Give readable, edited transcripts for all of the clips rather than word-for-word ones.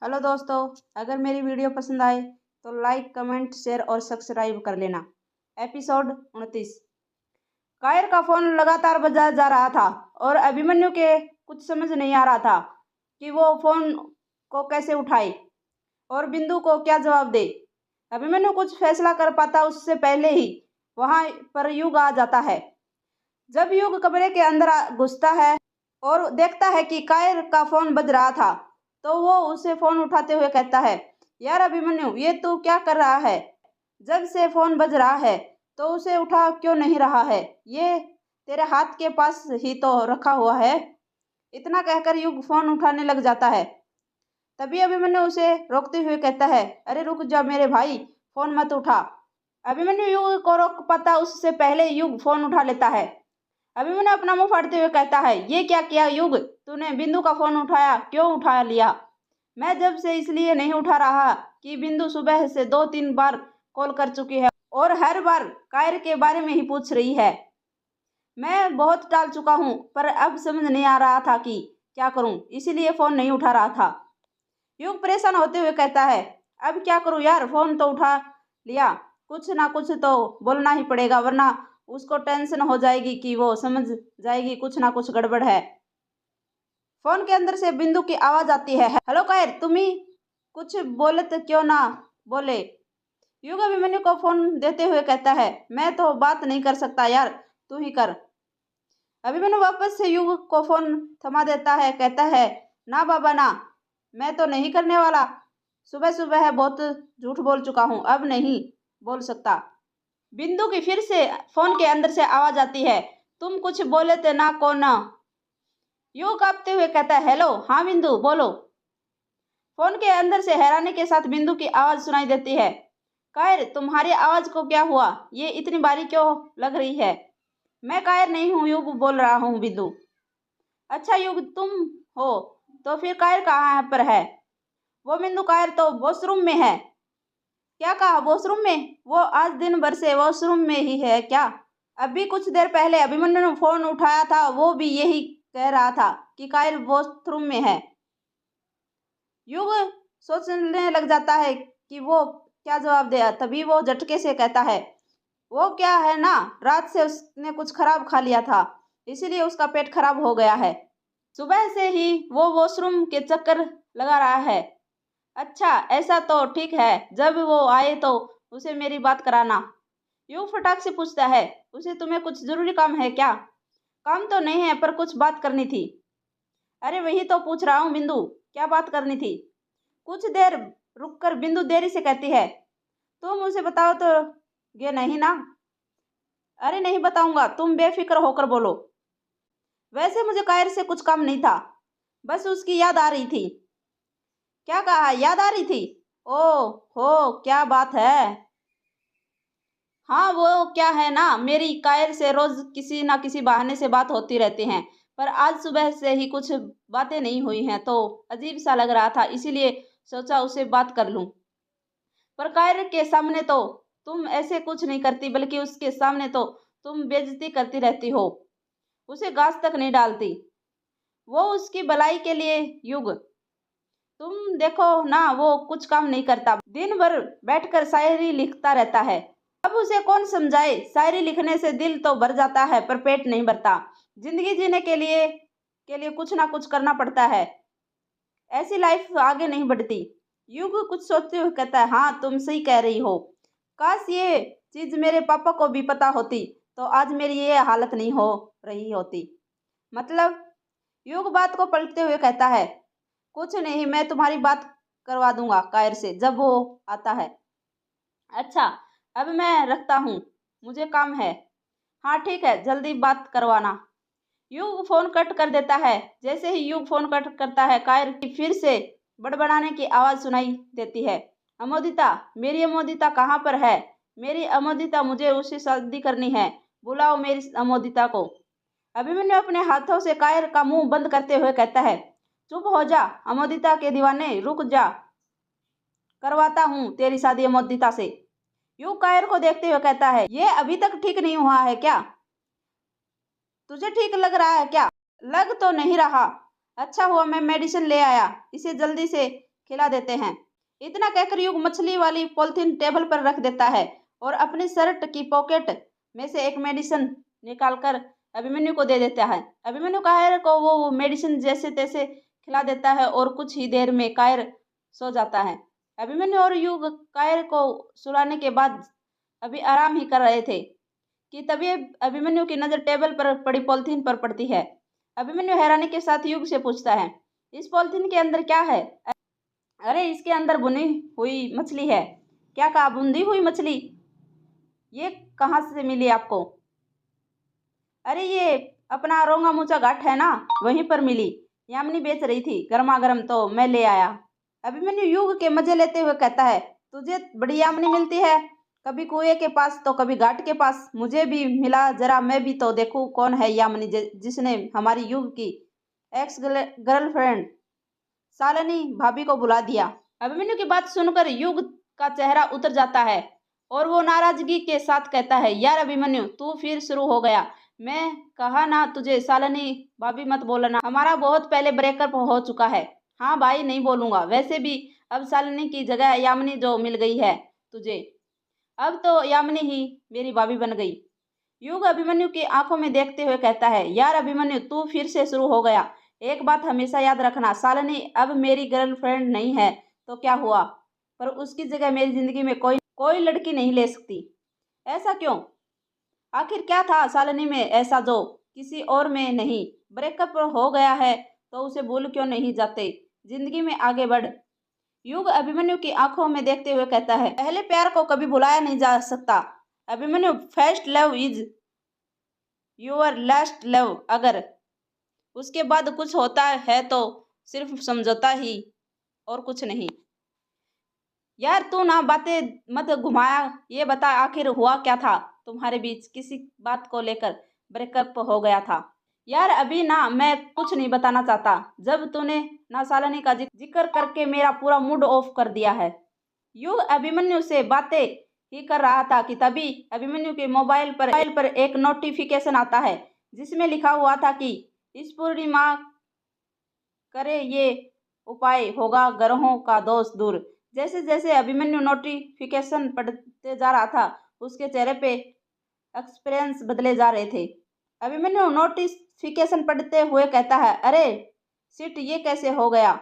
Hello दोस्तों, अगर मेरी वीडियो पसंद आए तो लाइक, कमेंट, शेयर और सब्सक्राइब कर लेना। एपिसोड 29। कायर का फोन लगातार बजा जा रहा था और अभिमन्यु के कुछ समझ नहीं आ रहा था कि वो फोन को कैसे उठाए और बिंदु को क्या जवाब दे। अभिमन्यु कुछ फैसला कर पाता उससे पहले ही वहां पर युग आ जाता है। जब युग कमरे के अंदर घुसता है और देखता है कि कायर का फोन बज रहा था तो वो उसे फोन उठाते हुए कहता है, यार अभिमन्यु, ये तू क्या कर रहा है? जब से फोन बज रहा है तो उसे उठा क्यों नहीं रहा है? ये तेरे हाथ के पास ही तो रखा हुआ है। इतना कहकर युग फोन उठाने लग जाता है। तभी अभिमन्यु उसे रोकते हुए कहता है, अरे रुक जा मेरे भाई, फोन मत उठा। अभिमन्यु युग को रोक पाता उससे पहले युग फोन उठा लेता है। अभिमन्यु अपना मुंह फाड़ते हुए कहता है, ये क्या किया युग? तूने बिंदु का फोन उठाया, क्यों उठा लिया? मैं जब से इसलिए नहीं उठा रहा कि बिंदु सुबह से 2-3 बार कॉल कर चुकी है और हर बार कायर के बारे में ही पूछ रही है। मैं बहुत टाल चुका हूँ, पर अब समझ नहीं आ रहा था कि क्या करूँ, इसीलिए फोन नहीं उठा रहा था। युग परेशान होते हुए कहता है, अब क्या करूँ यार, फोन तो उठा लिया, कुछ ना कुछ तो बोलना ही पड़ेगा, वरना उसको टेंशन हो जाएगी कि वो समझ जाएगी कुछ ना कुछ गड़बड़ है। फोन के अंदर से बिंदु की आवाज आती है, हेलो कायर, तुम ही कुछ बोले तो क्यों ना बोले? युग अभिमन्यु को फोन देते हुए कहता है, मैं तो बात नहीं कर सकता यार, तू ही कर। अभिमन्यु वापस से युग को फोन थमा देता है, कहता है, ना बाबा ना, मैं तो नहीं करने वाला। सुबह सुबह है बहुत झूठ बोल चुका हूँ, अब नहीं बोल सकता। बिंदु की फिर से फोन के अंदर से आवाज आती है, तुम कुछ बोले थे ना कौन? युग कांपते हुए कहता है, हेलो, हाँ बिंदु बोलो। फोन के अंदर से हैरानी के साथ बिंदु की आवाज सुनाई देती है, कायर तुम्हारी आवाज को क्या हुआ? ये इतनी बारी क्यों लग रही है? मैं कायर नहीं हूँ, युग बोल रहा हूँ बिंदु। अच्छा युग तुम हो, तो फिर कायर कहाँ पर है? वो बिंदु, कायर तो वॉशरूम में है। क्या कहा, वॉशरूम में? वो आज दिन भर से वॉशरूम में ही है क्या? अभी कुछ देर पहले अभिमन्यु ने फोन उठाया था, वो भी यही कह रहा था कि कायर वॉशरूम में है। युग सोचने लग जाता है कि वो क्या जवाब दे। तभी वो झटके से कहता है, वो क्या है ना, रात से उसने कुछ खराब खा लिया था, इसीलिए उसका पेट खराब हो गया है। सुबह से ही वो वॉशरूम के चक्कर लगा रहा है। अच्छा ऐसा तो ठीक है, जब वो आए तो उसे मेरी बात कराना। युग फटाक से पूछता है, उसे तुम्हें कुछ जरूरी काम है क्या? काम तो नहीं है, पर कुछ बात करनी थी। अरे वही तो पूछ रहा हूँ बिंदु, क्या बात करनी थी? कुछ देर रुककर बिंदु देरी से कहती है, तुम मुझे बताओ तो ये नहीं ना? अरे नहीं बताऊंगा, तुम बेफिक्र होकर बोलो। वैसे मुझे कायर से कुछ काम नहीं था, बस उसकी याद आ रही थी। क्या कहा, याद आ रही थी? ओ हो, क्या बात है? हाँ वो क्या है ना, मेरी कायर से रोज किसी ना किसी बहाने से बात होती रहती हैं, पर आज सुबह से ही कुछ बातें नहीं हुई हैं तो अजीब सा लग रहा था, इसीलिए सोचा उसे बात कर लूं। पर कायर के सामने तो तुम ऐसे कुछ नहीं करती, बल्कि उसके सामने तो तुम बेइज्जती करती रहती हो, उसे घास तक नहीं डालती। वो उसकी भलाई के लिए। युग तुम देखो ना, वो कुछ काम नहीं करता, दिन भर बैठकर शायरी लिखता रहता है। अब उसे कौन समझाए, शायरी लिखने से दिल तो भर जाता है पर पेट नहीं भरता। जिंदगी जीने के लिए कुछ ना कुछ करना पड़ता है, ऐसी लाइफ आगे नहीं बढ़ती। युग कुछ सोचते हुए कहता है, हाँ तुम सही कह रही हो, काश ये चीज मेरे पापा को भी पता होती तो आज मेरी ये हालत नहीं हो रही होती। मतलब? युग बात को पलटते हुए कहता है, कुछ नहीं, मैं तुम्हारी बात करवा दूंगा कायर से जब वो आता है। अच्छा अब मैं रखता हूँ, मुझे काम है। हाँ ठीक है, जल्दी बात करवाना। युग फोन कट कर देता है। जैसे ही युग फोन कट करता है, कायर की फिर से बड़बड़ाने की आवाज सुनाई देती है, अमोदिता, मेरी अमोदिता कहाँ पर है? मेरी अमोदिता, मुझे उससे शादी करनी है, बुलाओ मेरी अमोदिता को। अभिमन्यु अपने हाथों से कायर का मुंह बंद करते हुए कहता है, चुप हो जा अमोदिता के दीवाने, रुक जा, करवाता हूँ तेरी शादी अमोदिता से। युग कायर को देखते हुए कहता है, ये अभी तक ठीक नहीं हुआ है क्या? तुझे ठीक लग रहा है क्या? लग तो नहीं रहा। अच्छा हुआ मैं मेडिसिन ले आया, इसे जल्दी से खिला देते हैं। इतना कहकर युग मछली वाली पॉलिथीन टेबल पर रख देता है और अपनी शर्ट की पॉकेट में से एक मेडिसिन निकालकर अभिमन्यु को दे देता है। अभिमन्यु कायर को वो मेडिसिन जैसे तैसे खिला देता है और कुछ ही देर में कायर सो जाता है। अभिमन्यु और युग कायर को सुलाने के बाद अभी आराम ही कर रहे थे कि तभी अभिमन्यु की नज़र टेबल पर पड़ी पॉलिथीन पर पड़ती है। अभिमन्यु हैरानी के साथ युग से पूछता है, इस पॉलिथीन के अंदर क्या है? अरे इसके अंदर बुनी हुई मछली है। क्या कहा? बुंदी हुई मछली? ये कहाँ से मिली आपको? अरे ये अपना रोंगा मूचा घाट है ना, वहीं पर मिली। यामिनी बेच रही थी गर्मा गर्म तो मैं ले आया। अभिमन्यु युग के मजे लेते हुए कहता है, तुझे बड़ी यामिनी मिलती है, कभी कुएं के पास तो कभी घाट के पास। मुझे भी मिला, जरा मैं भी तो देखूं कौन है यामिनी जिसने हमारी युग की एक्स गर्लफ्रेंड शालिनी भाभी को बुला दिया। अभिमन्यु की बात सुनकर युग का चेहरा उतर जाता है और वो नाराजगी के साथ कहता है, यार अभिमन्यु तू फिर शुरू हो गया। मैं कहा ना तुझे शालिनी भाभी मत बोलना, हमारा बहुत पहले ब्रेकअप हो चुका है। हाँ भाई नहीं बोलूंगा, वैसे भी अब शालिनी की जगह यामिनी जो मिल गई है तुझे, अब तो यामिनी ही मेरी भाभी बन गई। युग अभिमन्यु की आंखों में देखते हुए कहता है, यार अभिमन्यु तू फिर से शुरू हो गया। एक बात हमेशा याद रखना, शालिनी अब मेरी गर्लफ्रेंड नहीं है तो क्या हुआ, पर उसकी जगह मेरी जिंदगी में कोई लड़की नहीं ले सकती। ऐसा क्यों? आखिर क्या था शालिनी में ऐसा जो किसी और में नहीं? ब्रेकअप हो गया है तो उसे भूल क्यों नहीं जाते, जिंदगी में आगे बढ़। युग अभिमन्यु की आंखों में देखते हुए कहता है, पहले प्यार को कभी भुलाया नहीं जा सकता Abhimanyu. First love is your last love. अगर उसके बाद कुछ होता है तो सिर्फ समझौता ही और कुछ नहीं। यार तू ना बातें मत घुमाया, ये बता आखिर हुआ क्या था तुम्हारे बीच? किसी बात को लेकर ब्रेकअप हो गया था? यार अभी ना मैं कुछ नहीं बताना चाहता, जब तूने ना शालिनी का जिक्र करके मेरा पूरा मूड ऑफ कर दिया है। युग अभिमन्यु से बातें ही कर रहा था कि तभी अभिमन्यु के मोबाइल पर एक नोटिफिकेशन आता है जिसमें लिखा हुआ था कि इस पूर्णिमा करे ये उपाय होगा ग्रहों का दोष दूर। जैसे जैसे अभिमन्यु नोटिफिकेशन पढ़ते जा रहा था उसके चेहरे पे एक्सपीरियंस बदले जा रहे थे। अभिमन्यु नोटिफिकेशन पढ़ते हुए कहता है, अरे शिट ये कैसे हो गया?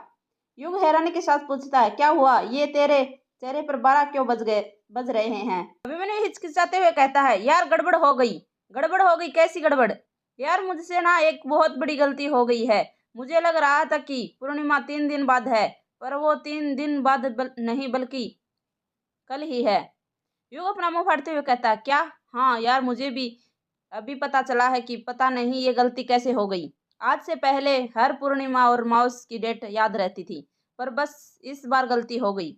युग हैरानी के साथ पूछता है, क्या हुआ? ये तेरे चेहरे पर 12 क्यों बज रहे हैं? अभिमन्यु हिचकिचाते हुए कहता है, यार गड़बड़ हो गई। गड़बड़ हो गई? कैसी गड़बड़? यार मुझसे ना एक बहुत बड़ी गलती हो गई है। मुझे लग रहा था कि पूर्णिमा 3 दिन बाद है, पर वो 3 दिन बाद नहीं बल्कि कल ही है। युग अपना मुंह फाड़ते हुए कहता है, क्या? हाँ यार मुझे भी अभी पता चला है कि पता नहीं ये गलती कैसे हो गई। आज से पहले हर पूर्णिमा और माउस की डेट याद रहती थी, पर बस इस बार गलती हो गई।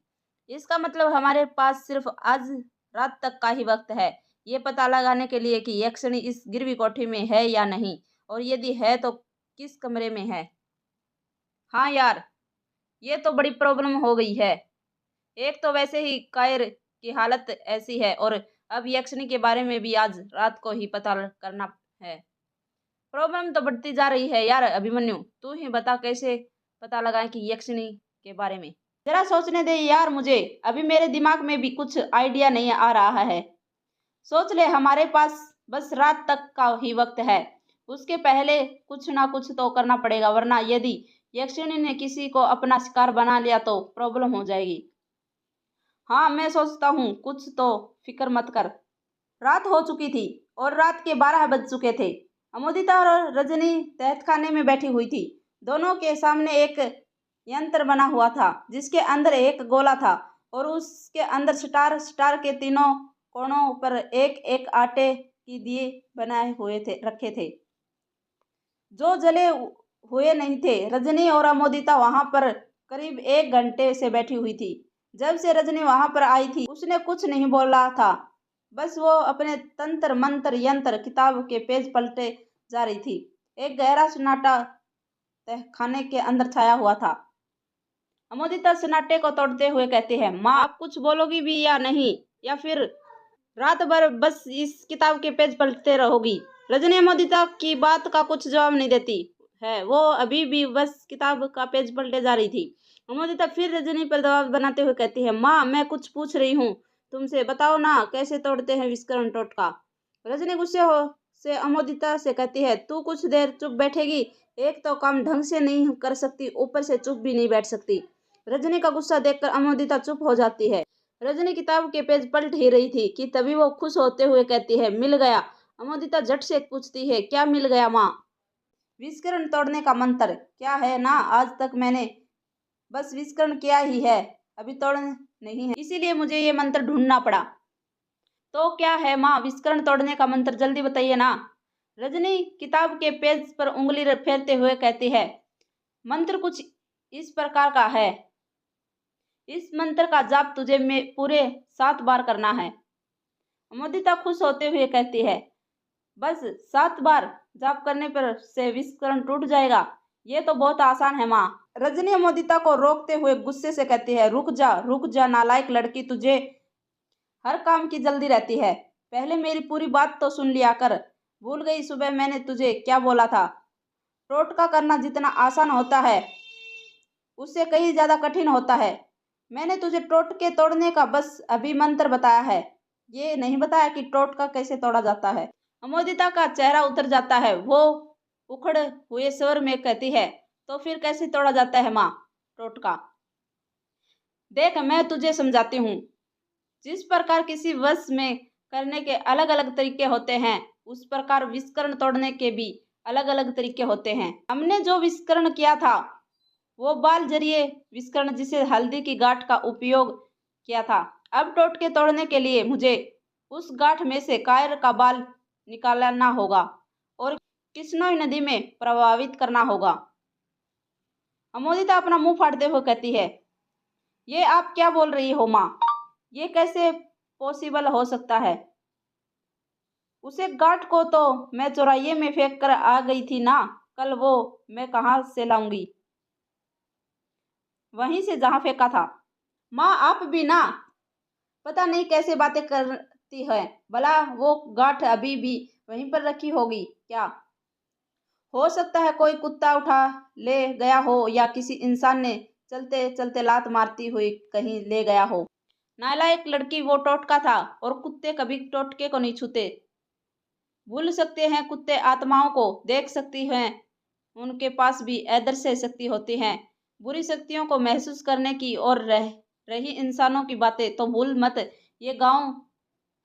इसका मतलब हमारे पास सिर्फ आज रात तक का ही वक्त है ये पता लगाने के लिए कि यक्षिणी इस गिरवी कोठी में है या नहीं, और यदि है तो किस कमरे में है। हाँ यार ये तो बड़ी प्रॉब्लम हो गई है। एक तो वैसे ही कायर की हालत ऐसी है और अब यक्षिणी के बारे में भी आज रात को ही पता करना है। प्रॉब्लम तो बढ़ती जा रही है यार अभिमन्यु, तू ही बता कैसे पता लगाएं कि यक्षिणी के बारे में। जरा सोचने दे यार मुझे, अभी मेरे दिमाग में भी कुछ आइडिया नहीं आ रहा है। सोच ले, हमारे पास बस रात तक का ही वक्त है, उसके पहले कुछ ना कुछ तो करना पड़ेगा, वरना यदि यक्षिणी ने किसी को अपना शिकार बना लिया तो प्रॉब्लम हो जाएगी। हाँ मैं सोचता हूँ कुछ तो, फिक्र मत कर। रात हो चुकी थी और रात के 12 बज चुके थे। अमोदिता और रजनी तहतखाने में बैठी हुई थी। दोनों के सामने एक यंत्र बना हुआ था जिसके अंदर एक गोला था और उसके अंदर स्टार स्टार के तीनों कोनों पर एक एक आटे की दिए बनाए हुए थे रखे थे जो जले हुए नहीं थे। रजनी और अमोदिता वहां पर करीब 1 घंटे से बैठी हुई थी। जब से रजनी वहां पर आई थी उसने कुछ नहीं बोला था, बस वो अपने तंत्र मंत्र यंत्र किताब के पेज पलटे जा रही थी। एक गहरा सन्नाटा तहखाने के अंदर छाया हुआ था। अमोदिता सन्नाटे को तोड़ते हुए कहती है, माँ आप कुछ बोलोगी भी या नहीं, या फिर रात भर बस इस किताब के पेज पलटते रहोगी? रजनी अमोदिता की बात का कुछ जवाब नहीं देती है, वो अभी भी बस किताब का पेज पलटे जा रही थी। अमोदिता फिर रजनी पर दबाव बनाते हुए कहती है, माँ मैं कुछ पूछ रही हूँ तुमसे, बताओ ना कैसे तोड़ते हैं विस्करण टोटका। रजनी गुस्से हो से अमोदिता से कहती है, तू कुछ देर चुप बैठेगी? एक तो काम ढंग से नहीं कर सकती, ऊपर से चुप भी नहीं बैठ सकती। रजनी का गुस्सा देखकर अमोदिता चुप हो जाती है। रजनी किताब के पेज पलट ही रही थी कि तभी वो खुश होते हुए कहती है, मिल गया। अमोदिता झट से पूछती है, क्या मिल गया माँ? विस्करण तोड़ने का मंत्र। क्या है ना, आज तक मैंने बस विस्करण किया ही है, अभी तोड़ नहीं है, इसीलिए मुझे ये मंत्र ढूंढना पड़ा। तो क्या है माँ विस्करण तोड़ने का मंत्र, जल्दी बताइए ना। रजनी किताब के पेज पर उंगली फेरते हुए कहती है, मंत्र कुछ इस प्रकार का है। इस मंत्र का जाप तुझे में पूरे 7 बार करना है। अमोदिता खुश होते हुए कहती है, बस 7 बार जाप करने पर से विस्करण टूट जाएगा? ये तो बहुत आसान है माँ। रजनी अमोदिता को रोकते हुए गुस्से से कहती है, रुक जा नालायक लड़की, तुझे हर काम की जल्दी रहती है। पहले मेरी पूरी बात तो सुन लिया कर। भूल गई सुबह मैंने तुझे क्या बोला था? टोटका करना जितना आसान होता है उससे कहीं ज्यादा कठिन होता है। मैंने तुझे टोटके तोड़ने का बस अभी मंत्र बताया है, ये नहीं बताया कि टोटका कैसे तोड़ा जाता है। अमोदिता का चेहरा उतर जाता है। वो उखड़ हुए स्वर में कहती है, तो फिर कैसे तोड़ा जाता है माँ टोटका? देख मैं तुझे समझाती हूँ। जिस प्रकार किसी वश में करने के अलग अलग तरीके होते हैं, उस प्रकार विस्करण तोड़ने के भी अलग अलग तरीके होते हैं। हमने जो विस्करण किया था वो बाल जरिए विस्करण, जिसे हल्दी की गांठ का उपयोग किया था। अब टोटके तोड़ने के लिए मुझे उस गांठ में से कायर का बाल निकालना होगा और किश्नोई नदी में प्रवाहित करना होगा। अमोदिता अपना मुंह फाड़ते हुए कहती है, ये आप क्या बोल रही हो माँ? ये कैसे पॉसिबल हो सकता है? उसे गांठ को तो मैं चौराहे में फेंक कर आ गई थी ना, कल वो मैं कहाँ से लाऊंगी? वहीं से जहां फेंका था। माँ आप भी ना पता नहीं कैसे बातें करती है। भला वो गांठ अभी भी वहीं पर रखी होगी क्या? हो सकता है कोई कुत्ता उठा ले गया हो या किसी इंसान ने चलते चलते लात मारती हुई कहीं ले गया हो। नालायक लड़की, वो टोटका था और कुत्ते कभी टोटके को नहीं छूते। भूल सकते हैं कुत्ते आत्माओं को देख सकती हैं, उनके पास भी अदृश्य शक्ति होती है। बुरी शक्तियों को महसूस करने की और रही इंसानों की बातें तो भूल मत। ये गांव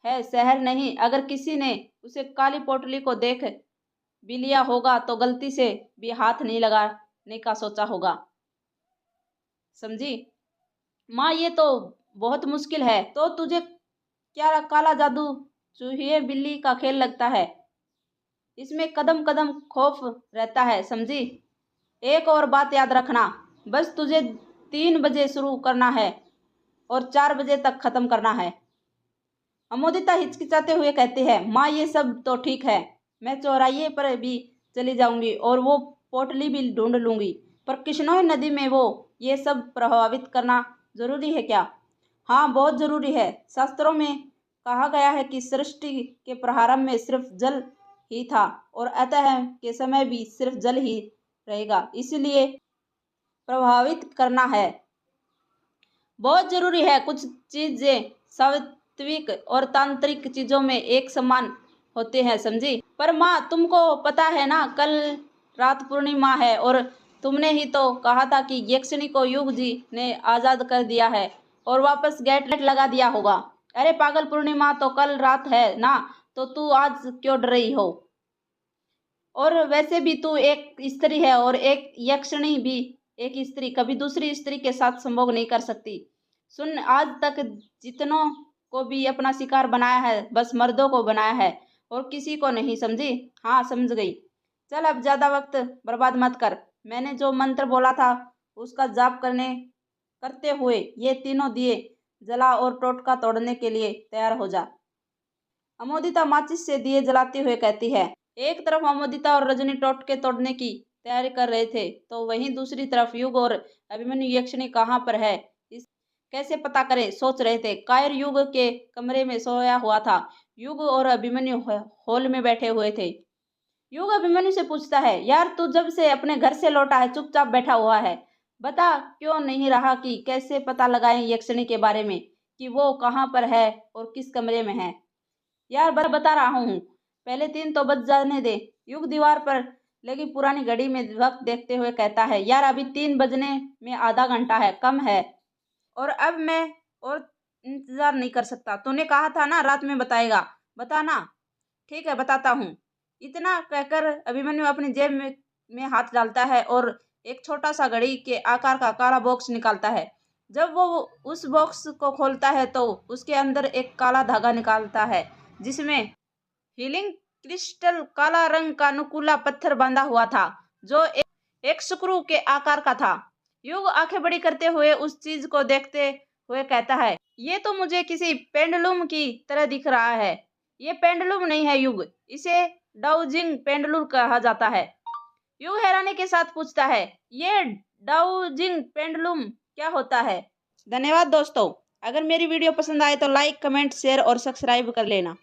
है, शहर नहीं। अगर किसी ने उसे काली पोटली को देख भी लिया होगा तो गलती से भी हाथ नहीं लगाने का सोचा होगा। समझी माँ? ये तो बहुत मुश्किल है। तो तुझे क्या काला जादू चूहे बिल्ली का खेल लगता है? इसमें कदम कदम खौफ रहता है, समझी? एक और बात याद रखना, बस तुझे 3 बजे शुरू करना है और 4 बजे तक खत्म करना है। अमोदिता हिचकिचाते हुए कहती है, माँ ये सब तो ठीक है, मैं चौराहे पर भी चली जाऊंगी और वो पोटली भी ढूंढ लूंगी, पर किश्नोई नदी में वो ये सब प्रभावित करना जरूरी है क्या? हाँ बहुत जरूरी है। शास्त्रों में कहा गया है कि सृष्टि के प्रारंभ में सिर्फ जल ही था और अतः के समय भी सिर्फ जल ही रहेगा, इसलिए प्रभावित करना है बहुत जरूरी है। कुछ चीजें सात्विक और तांत्रिक चीजों में एक समान होते हैं, समझी? पर माँ तुमको पता है ना, कल रात पूर्णिमा है और तुमने ही तो कहा था कि यक्षिणी को युग जी ने आजाद कर दिया है और वापस गेट लगा दिया होगा। अरे पागल, पूर्णिमा तो कल रात है ना, तो तू आज क्यों डर रही हो? और वैसे भी तू एक स्त्री है और एक यक्षिणी भी एक स्त्री कभी दूसरी स्त्री के साथ संभोग नहीं कर सकती। सुन, आज तक जितनों को भी अपना शिकार बनाया है बस मर्दों को बनाया है और किसी को नहीं, समझी? हाँ समझ गई। चल अब ज्यादा वक्त बर्बाद मत कर। मैंने जो मंत्र बोला था उसका जाप करते हुए ये तीनों दिए जला और टोटका तोड़ने के लिए तैयार हो जा। अमोदिता माचिस से दिए जलाते हुए कहती है। एक तरफ अमोदिता और रजनी टोटके तोड़ने की तैयारी कर रहे थे तो वहीं दूसरी तरफ युग और अभिमन्यु यक्षिणी कहाँ पर है, इस कैसे पता करें, सोच रहे थे। कायर युग के कमरे में सोया हुआ था। युग और अभिमन्यु हॉल में बैठे हुए थे। युग अभिमन्यु से पूछता है, यार तू जब से अपने घर से लौटा है चुपचाप बैठा हुआ है, बता क्यों नहीं रहा कि कैसे पता लगाएं यक्षिणी के बारे में कि वो कहाँ पर है और किस कमरे में है। यार बता रहा हूँ, पहले 3 तो बज जाने दे। युग दीवार पर लगी पुरानी घड़ी में वक्त देखते हुए कहता है, यार अभी 3 बजने में आधा घंटा है, कम है। और अब मैं और इंतजार नहीं कर सकता। तूने कहा था ना रात में बताएगा, बताना। ठीक है, बताता हूँ। इतना कहकर अभिमन्यु अपनी जेब में हाथ डालता है और एक छोटा सा घड़ी के आकार का काला बॉक्स निकालता है। जब वो उस बॉक्स को खोलता है तो उसके अंदर एक काला धागा निकालता है जिसमें हीलिंग क्रिस्टल काला रंग का नुकीला पत्थर बांधा हुआ था जो एक स्क्रू के आकार का था। युग आंखें बड़ी करते हुए उस चीज को देखते हुए कहता है, ये तो मुझे किसी पेंडुलम की तरह दिख रहा है। ये पेंडुलम नहीं है युग, इसे डाउजिंग पेंडुलम कहा जाता है। युग हैरानी के साथ पूछता है, ये डाउजिंग पेंडुलम क्या होता है। धन्यवाद दोस्तों। अगर मेरी वीडियो पसंद आए तो लाइक, कमेंट, शेयर और सब्सक्राइब कर लेना।